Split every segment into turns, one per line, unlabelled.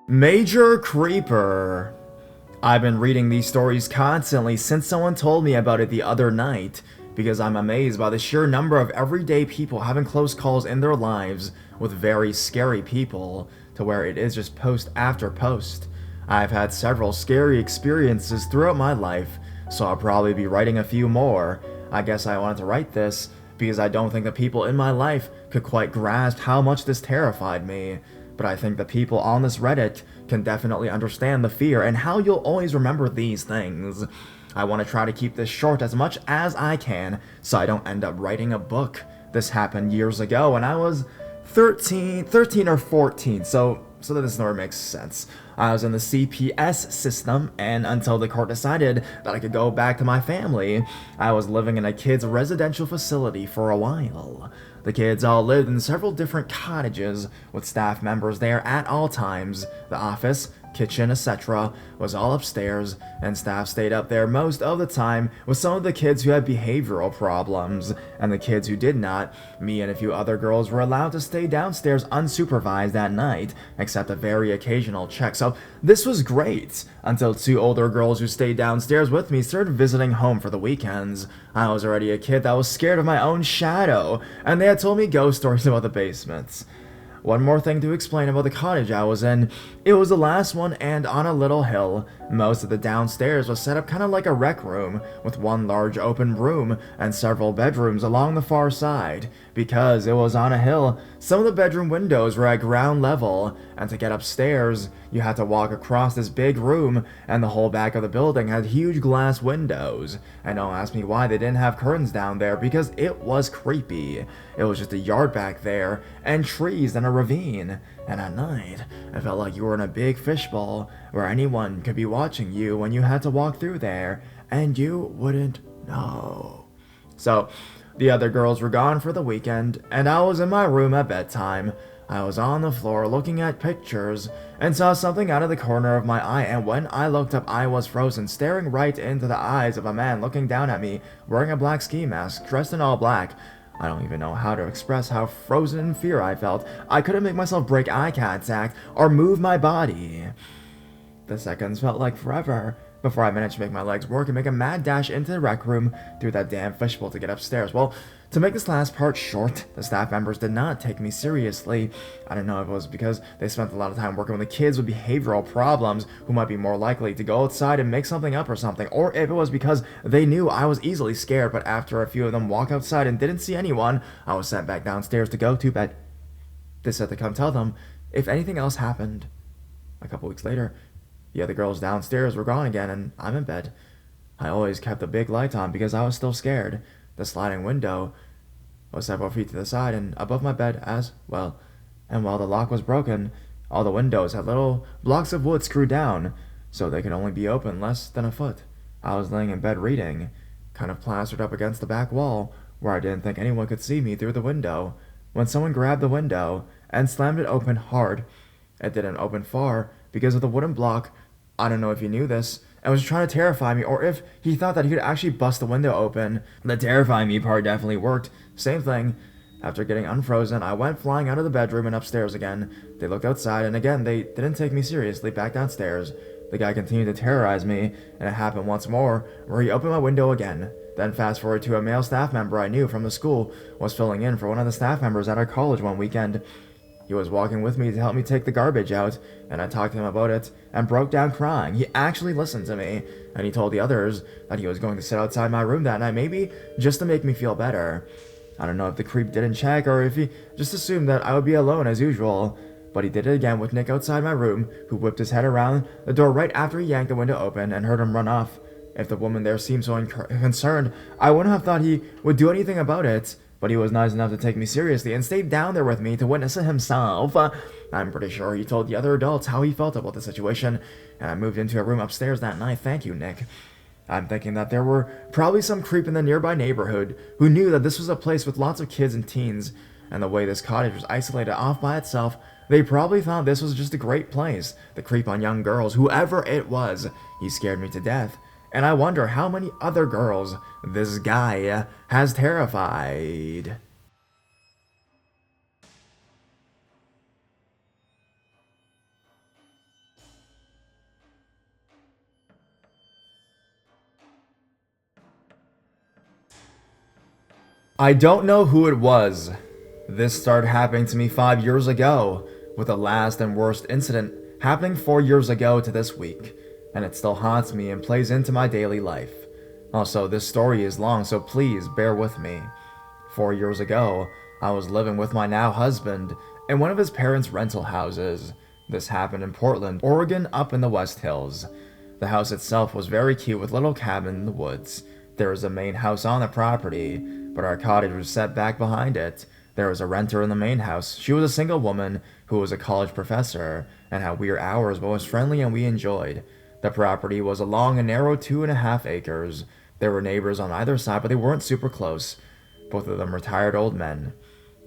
Major Creeper. I've been reading these stories constantly since someone told me about it the other night, because I'm amazed by the sheer number of everyday people having close calls in their lives with very scary people, to where it is just post after post. I've had several scary experiences throughout my life, so I'll probably be writing a few more. I guess I wanted to write this because I don't think the people in my life could quite grasp how much this terrified me. But I think the people on this Reddit can definitely understand the fear and how you'll always remember these things. I want to try to keep this short as much as I can so I don't end up writing a book. This happened years ago when I was 13 or 14, so that this story makes sense. I was in the CPS system, and until the court decided that I could go back to my family, I was living in a kid's residential facility for a while. The kids all lived in several different cottages, with staff members there at all times. The office, kitchen, etc. was all upstairs, and staff stayed up there most of the time with some of the kids who had behavioral problems, and the kids who did not. Me and a few other girls were allowed to stay downstairs unsupervised at night, except a very occasional check. So this was great, until two older girls who stayed downstairs with me started visiting home for the weekends. I was already a kid that was scared of my own shadow, and they had told me ghost stories about the basements. One more thing to explain about the cottage I was in. It was the last one and on a little hill. Most of the downstairs was set up kind of like a rec room, with one large open room and several bedrooms along the far side. Because it was on a hill, some of the bedroom windows were at ground level, and to get upstairs, you had to walk across this big room, and the whole back of the building had huge glass windows. And don't ask me why they didn't have curtains down there, because it was creepy. It was just a yard back there, and trees and a ravine. And at night, it felt like you were in a big fishbowl, where anyone could be watching you when you had to walk through there, and you wouldn't know. So, the other girls were gone for the weekend, and I was in my room at bedtime. I was on the floor looking at pictures, and saw something out of the corner of my eye, and when I looked up I was frozen, staring right into the eyes of a man looking down at me, wearing a black ski mask, dressed in all black. I don't even know how to express how frozen in fear I felt. I couldn't make myself break eye contact or move my body. The seconds felt like forever before I managed to make my legs work and make a mad dash into the rec room through that damn fishbowl to get upstairs. Well, to make this last part short, the staff members did not take me seriously. I don't know if it was because they spent a lot of time working with the kids with behavioral problems who might be more likely to go outside and make something up or something, or if it was because they knew I was easily scared, but after a few of them walked outside and didn't see anyone, I was sent back downstairs to go to bed. They said to come tell them if anything else happened. A couple weeks later, the other girls downstairs were gone again, and I'm in bed. I always kept the big light on because I was still scared. The sliding window was several feet to the side and above my bed as well. And while the lock was broken, all the windows had little blocks of wood screwed down, so they could only be open less than a foot. I was laying in bed reading, kind of plastered up against the back wall, where I didn't think anyone could see me through the window, when someone grabbed the window and slammed it open hard. It didn't open far because of the wooden block. I don't know if he knew this and was trying to terrify me, or if he thought that he could actually bust the window open. The terrifying me part definitely worked. Same thing. After getting unfrozen, I went flying out of the bedroom and upstairs again. They looked outside, and again, they didn't take me seriously back downstairs. The guy continued to terrorize me, and it happened once more, where he opened my window again. Then fast forward to a male staff member I knew from the school was filling in for one of the staff members at our college one weekend. He was walking with me to help me take the garbage out, and I talked to him about it, and broke down crying. He actually listened to me, and he told the others that he was going to sit outside my room that night, maybe just to make me feel better. I don't know if the creep didn't check, or if he just assumed that I would be alone as usual, but he did it again with Nick outside my room, who whipped his head around the door right after he yanked the window open and heard him run off. If the woman there seemed so concerned, I wouldn't have thought he would do anything about it. But he was nice enough to take me seriously and stayed down there with me to witness it himself. I'm pretty sure he told the other adults how he felt about the situation, and I moved into a room upstairs that night. Thank you, Nick. I'm thinking that there were probably some creep in the nearby neighborhood who knew that this was a place with lots of kids and teens, and the way this cottage was isolated off by itself, they probably thought this was just a great place. The creep on young girls, whoever it was, he scared me to death. And I wonder how many other girls this guy has terrified. I don't know who it was. This started happening to me 5 years ago, with the last and worst incident happening 4 years ago to this week, and it still haunts me and plays into my daily life. Also, this story is long, so please bear with me. 4 years ago, I was living with my now husband in one of his parents' rental houses. This happened in Portland, Oregon, up in the West Hills. The house itself was very cute with a little cabin in the woods. There was a main house on the property, but our cottage was set back behind it. There was a renter in the main house. She was a single woman who was a college professor and had weird hours but was friendly and we enjoyed. The property was a long and narrow 2.5 acres. There were neighbors on either side, but they weren't super close. Both of them retired old men.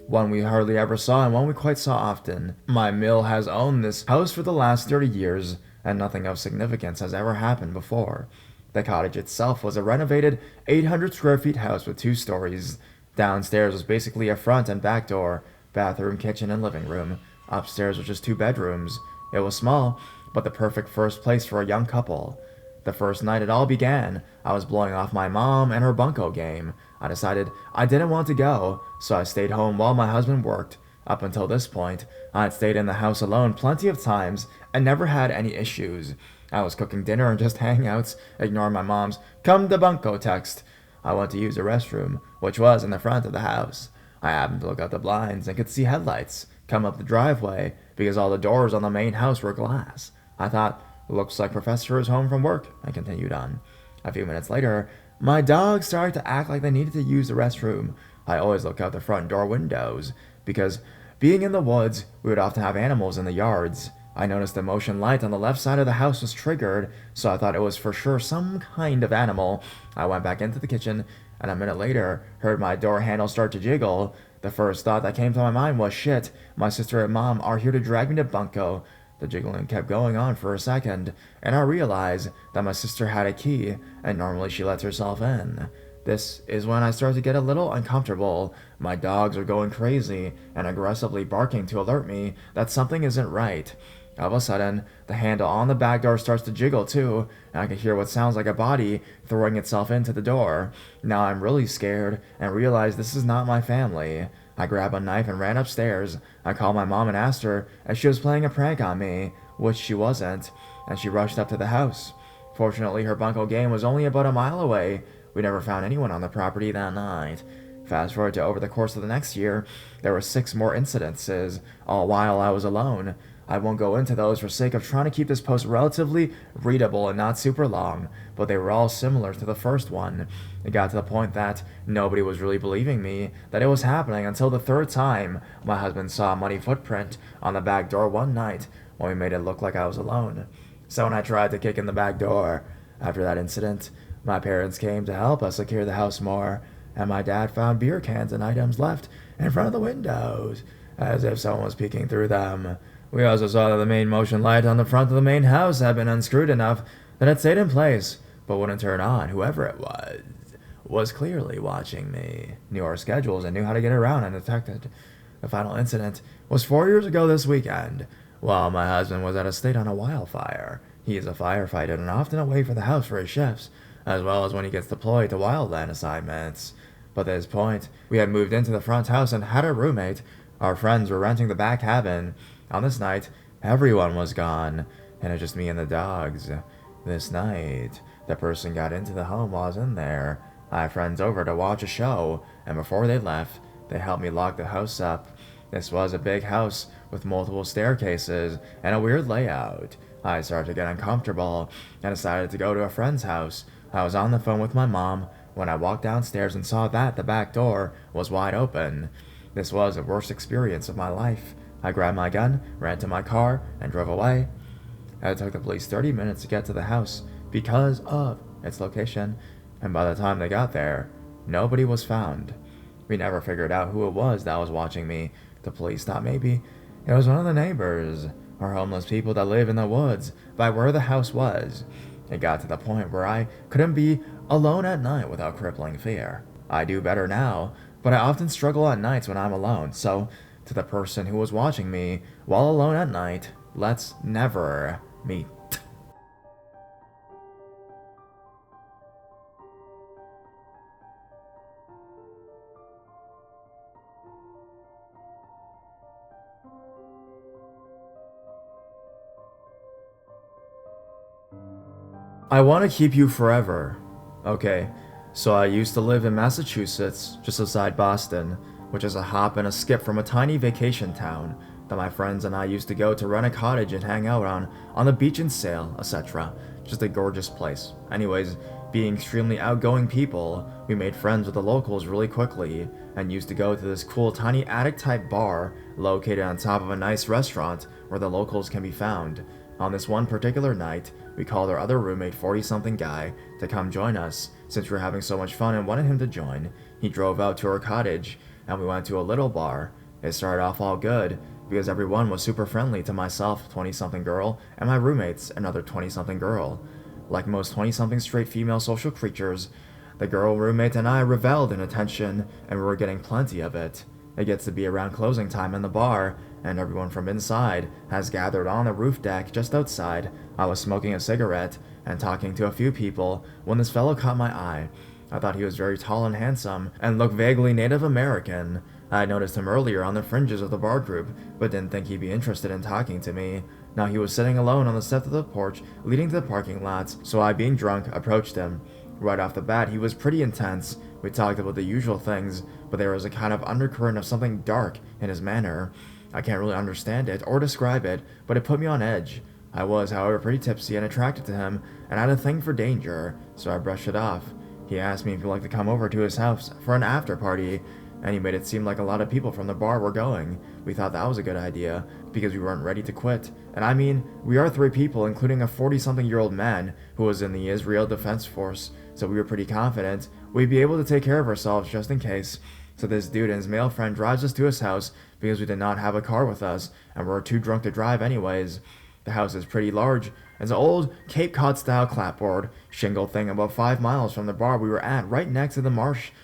One we hardly ever saw and one we quite saw often. My mill has owned this house for the last 30 years, and nothing of significance has ever happened before. The cottage itself was a renovated 800 square feet house with 2 stories. Downstairs was basically a front and back door, bathroom, kitchen, and living room. Upstairs was just 2 bedrooms. It was small, but the perfect first place for a young couple. The first night it all began, I was blowing off my mom and her bunco game. I decided I didn't want to go, so I stayed home while my husband worked. Up until this point, I had stayed in the house alone plenty of times and never had any issues. I was cooking dinner and just hangouts, ignoring my mom's "come to bunco" text. I went to use the restroom, which was in the front of the house. I happened to look out the blinds and could see headlights come up the driveway because all the doors on the main house were glass. I thought, looks like Professor is home from work, I continued on. A few minutes later, my dogs started to act like they needed to use the restroom. I always look out the front door windows because, being in the woods, we would often have animals in the yards. I noticed the motion light on the left side of the house was triggered, so I thought it was for sure some kind of animal. I went back into the kitchen, and a minute later, heard my door handle start to jiggle. The first thought that came to my mind was, shit, my sister and mom are here to drag me to bunco. The jiggling kept going on for a second, and I realized that my sister had a key, and normally she lets herself in. This is when I start to get a little uncomfortable. My dogs are going crazy and aggressively barking to alert me that something isn't right. All of a sudden, the handle on the back door starts to jiggle too, and I can hear what sounds like a body throwing itself into the door. Now I'm really scared and realize this is not my family. I grabbed a knife and ran upstairs. I called my mom and asked her if she was playing a prank on me, which she wasn't, and she rushed up to the house. Fortunately, her bunco game was only about a mile away. We never found anyone on the property that night. Fast forward to over the course of the next year, there were 6 more incidences, all while I was alone. I won't go into those for sake of trying to keep this post relatively readable and not super long, but they were all similar to the first one. It got to the point that nobody was really believing me that it was happening until the 3rd time my husband saw a muddy footprint on the back door one night when we made it look like I was alone. So when I tried to kick in the back door, after that incident, my parents came to help us secure the house more, and my dad found beer cans and items left in front of the windows, as if someone was peeking through them. We also saw that the main motion light on the front of the main house had been unscrewed enough that it stayed in place, but wouldn't turn on. Whoever it was clearly watching me, knew our schedules, and knew how to get around undetected. The final incident was 4 years ago this weekend, while my husband was at a state on a wildfire. He is a firefighter and often away from the house for his shifts, as well as when he gets deployed to wildland assignments. But at this point, we had moved into the front house and had a roommate. Our friends were renting the back cabin. On this night, everyone was gone, and it was just me and the dogs. This night, the person got into the home while I was in there. I had friends over to watch a show, and before they left, they helped me lock the house up. This was a big house with multiple staircases and a weird layout. I started to get uncomfortable and decided to go to a friend's house. I was on the phone with my mom when I walked downstairs and saw that the back door was wide open. This was the worst experience of my life. I grabbed my gun, ran to my car, and drove away. It took the police 30 minutes to get to the house because of its location, and by the time they got there, nobody was found. We never figured out who it was that was watching me. The police thought maybe it was one of the neighbors or homeless people that live in the woods by where the house was. It got to the point where I couldn't be alone at night without crippling fear. I do better now, but I often struggle at nights when I'm alone, so to the person who was watching me while alone at night, let's never meet. I want to keep you forever. Okay, so I used to live in Massachusetts, just outside Boston, which is a hop and a skip from a tiny vacation town that my friends and I used to go to rent a cottage and hang out on the beach and sail, etc. Just a gorgeous place. Anyways, being extremely outgoing people, we made friends with the locals really quickly and used to go to this cool tiny attic type bar located on top of a nice restaurant where the locals can be found. On this one particular night, we called our other roommate, 40-something guy, to come join us since we were having so much fun and wanted him to join. He drove out to our cottage and we went to a little bar. It started off all good because everyone was super friendly to myself, 20-something girl, and my roommates, another 20-something girl. Like most 20-something straight female social creatures, the girl roommate and I reveled in attention and we were getting plenty of it. It gets to be around closing time in the bar, and everyone from inside has gathered on the roof deck just outside. I was smoking a cigarette and talking to a few people when this fellow caught my eye. I thought he was very tall and handsome and looked vaguely Native American. I had noticed him earlier on the fringes of the bar group, but didn't think he'd be interested in talking to me. Now he was sitting alone on the steps of the porch leading to the parking lots, so I, being drunk, approached him. Right off the bat, he was pretty intense. We talked about the usual things, but there was a kind of undercurrent of something dark in his manner. I can't really understand it or describe it, but it put me on edge. I was, however, pretty tipsy and attracted to him, and I had a thing for danger, so I brushed it off. He asked me if he'd like to come over to his house for an after party, and he made it seem like a lot of people from the bar were going. We thought that was a good idea, because we weren't ready to quit. And I mean, we are 3 people, including a 40-something-year-old man who was in the Israel Defense Force, so we were pretty confident we'd be able to take care of ourselves just in case. So this dude and his male friend drives us to his house because we did not have a car with us, and we were too drunk to drive anyways. The house is pretty large. It's an old Cape Cod-style clapboard shingle thing about 5 miles from the bar we were at, right next to the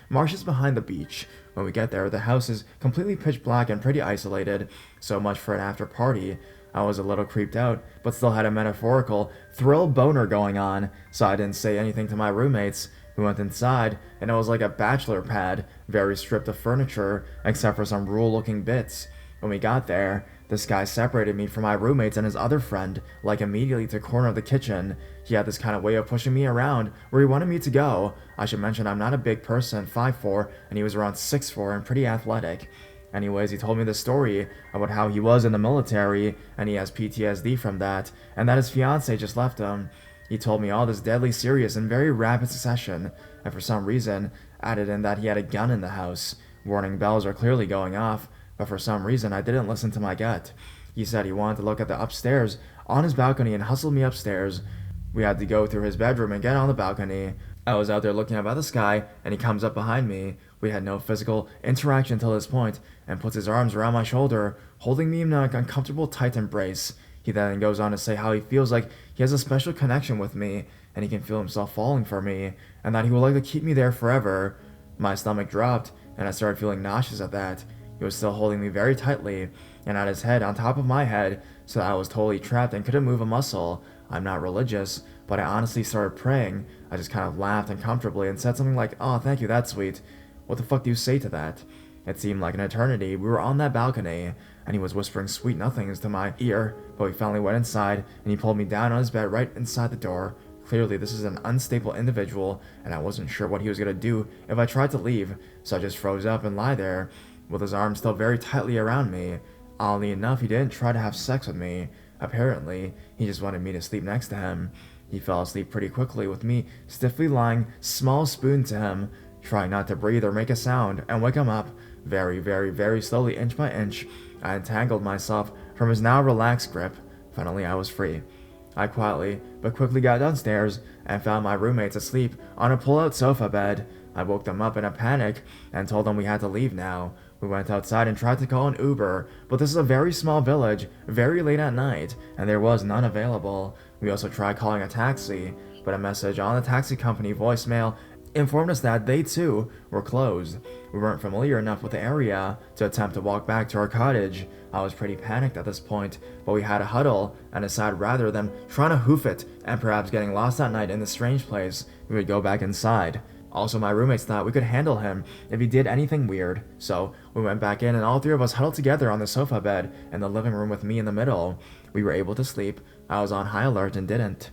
marshes behind the beach. When we get there, the house is completely pitch black and pretty isolated. So much for an after party. I was a little creeped out, but still had a metaphorical thrill boner going on, so I didn't say anything to my roommates. We went inside, and it was like a bachelor pad, very stripped of furniture, except for some rural-looking bits. When we got there, this guy separated me from my roommates and his other friend, like immediately to the corner of the kitchen. He had this kind of way of pushing me around where he wanted me to go. I should mention I'm not a big person, 5'4", and he was around 6'4" and pretty athletic. Anyways, he told me the story about how he was in the military and he has PTSD from that, and that his fiancée just left him. He told me all this deadly serious in very rapid succession, and for some reason added in that he had a gun in the house. Warning bells are clearly going off, but for some reason I didn't listen to my gut. He said he wanted to look at the upstairs on his balcony and hustled me upstairs. We had to go through his bedroom and get on the balcony. I was out there looking up at the sky, and he comes up behind me. We had no physical interaction until this point, and puts his arms around my shoulder, holding me in an uncomfortable tight embrace. He then goes on to say how he feels like he has a special connection with me, and he can feel himself falling for me, and that he would like to keep me there forever. My stomach dropped, and I started feeling nauseous at that. He was still holding me very tightly, and had his head on top of my head, so that I was totally trapped and couldn't move a muscle. I'm not religious, but I honestly started praying. I just kind of laughed uncomfortably and said something like, "Oh, thank you, that's sweet." What the fuck do you say to that? It seemed like an eternity. We were on that balcony, and he was whispering sweet nothings to my ear, but we finally went inside, and he pulled me down on his bed right inside the door. Clearly, this is an unstable individual, and I wasn't sure what he was going to do if I tried to leave, so I just froze up and lay there, with his arms still very tightly around me. Oddly enough, he didn't try to have sex with me. Apparently, he just wanted me to sleep next to him. He fell asleep pretty quickly with me stiffly lying small spoon to him, trying not to breathe or make a sound, and wake him up. Very, very, very slowly, inch by inch, I entangled myself from his now relaxed grip. Finally, I was free. I quietly but quickly got downstairs and found my roommates asleep on a pull-out sofa bed. I woke them up in a panic and told them we had to leave now. We went outside and tried to call an Uber, but this is a very small village, very late at night, and there was none available. We also tried calling a taxi, but a message on the taxi company voicemail informed us that they too were closed. We weren't familiar enough with the area to attempt to walk back to our cottage. I was pretty panicked at this point, but we had a huddle and decided rather than trying to hoof it and perhaps getting lost that night in this strange place, we would go back inside. Also, my roommates thought we could handle him if he did anything weird, so we went back in and all 3 of us huddled together on the sofa bed in the living room with me in the middle. We were able to sleep. I was on high alert and didn't.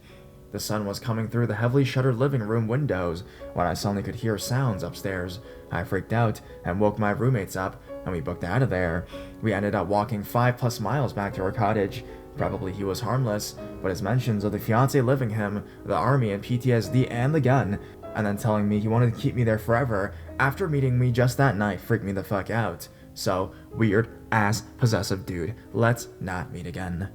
The sun was coming through the heavily shuttered living room windows when I suddenly could hear sounds upstairs. I freaked out and woke my roommates up, and we booked out of there. We ended up walking 5+ miles back to our cottage. Probably he was harmless, but his mentions of the fiance living him, the army and PTSD and the gun, and then telling me he wanted to keep me there forever after meeting me just that night freaked me the fuck out. So, weird ass possessive dude. Let's not meet again.